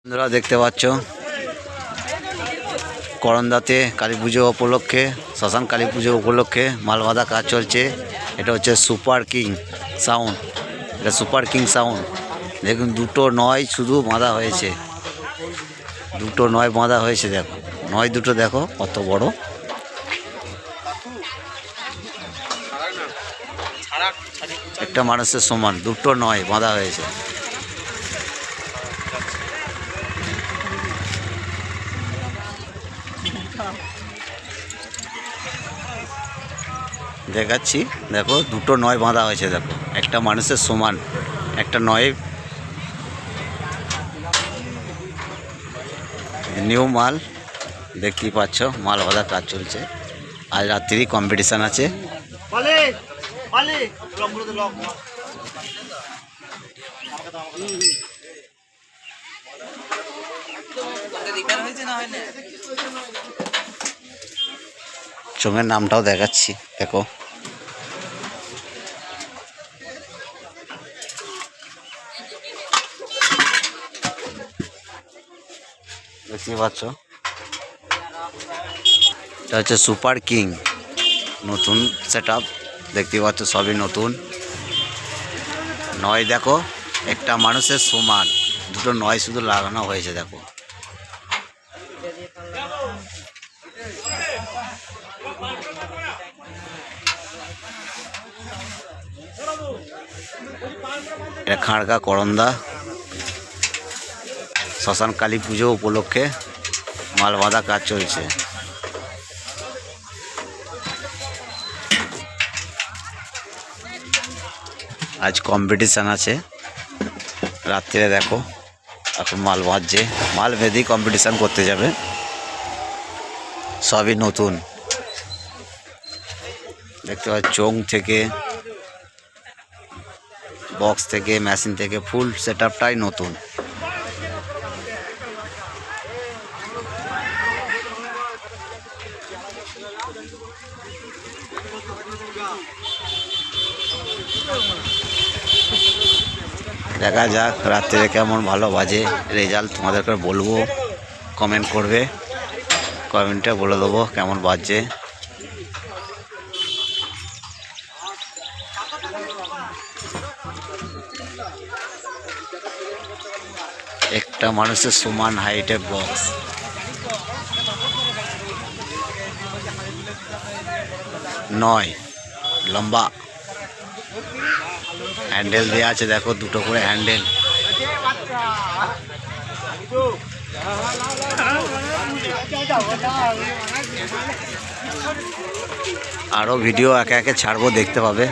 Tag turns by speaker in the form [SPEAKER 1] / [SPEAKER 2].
[SPEAKER 1] বন্ধুরা দেখতে পাচ্ছ করন্দাতে কালী পুজো উপলক্ষে শ্মশান কালী পুজো উপলক্ষে মাল বাঁধা কাজ চলছে। এটা হচ্ছে সুপার কিং সাউন্ড, এটা সুপার কিং সাউন্ড। দেখুন দুটো নয় শুধু বাঁধা হয়েছে, দুটো নয় বাঁধা হয়েছে। দেখো নয় দুটো দেখো কত বড়, একটা মানুষের সমান দুটো নয় বাঁধা হয়েছে। দেখাচ্ছি দেখো দুটো নয় বাঁধা হয়েছে, দেখো একটা মানুষের সমান একটা নয়। নিউ মাল দেখতেই পাচ্ছ, মাল বাঁধা কাজ চলছে। আজ রাত্রি কম্পিটিশান আছে। চোঙের নামটাও দেখাচ্ছি দেখো। দেখতে পাচ্ছ এটা হচ্ছে সুপার কিং নতুন সেট আপ, দেখতে পাচ্ছ সবই নতুন। নয় দেখো একটা মানুষের সমান, দুটো নয় শুধু লাগানো হয়েছে। দেখো এটা খাড়গা করন্দা শ্মশান কালী পুজো উপলক্ষে মাল বাঁধা কাজ চলছে। আজ কম্পিটিশান আছে রাত্রে। দেখো এখন মাল বাঁধছে, মাল বেঁধেই কম্পিটিশান করতে যাবে। সবই নতুন দেখতে পাচ্ছ, চোং থেকে বক্স থেকে মেশিন থেকে ফুল সেট আপটাই নতুন। দেখা যাক রাত্রে কেমন ভালো বাজে, রেজাল্ট তোমাদেরকে বলবো। কমেন্ট করবে, কমেন্টে বলে দেবো কেমন বাজছে। একটা মানুষের সমান হাইটের বক্স, নয় লম্বা, হ্যান্ডেল দেওয়া আছে। দেখো দুটো করে হ্যান্ডেল। আরও ভিডিও একে একে ছাড়বো, দেখতে পাবে।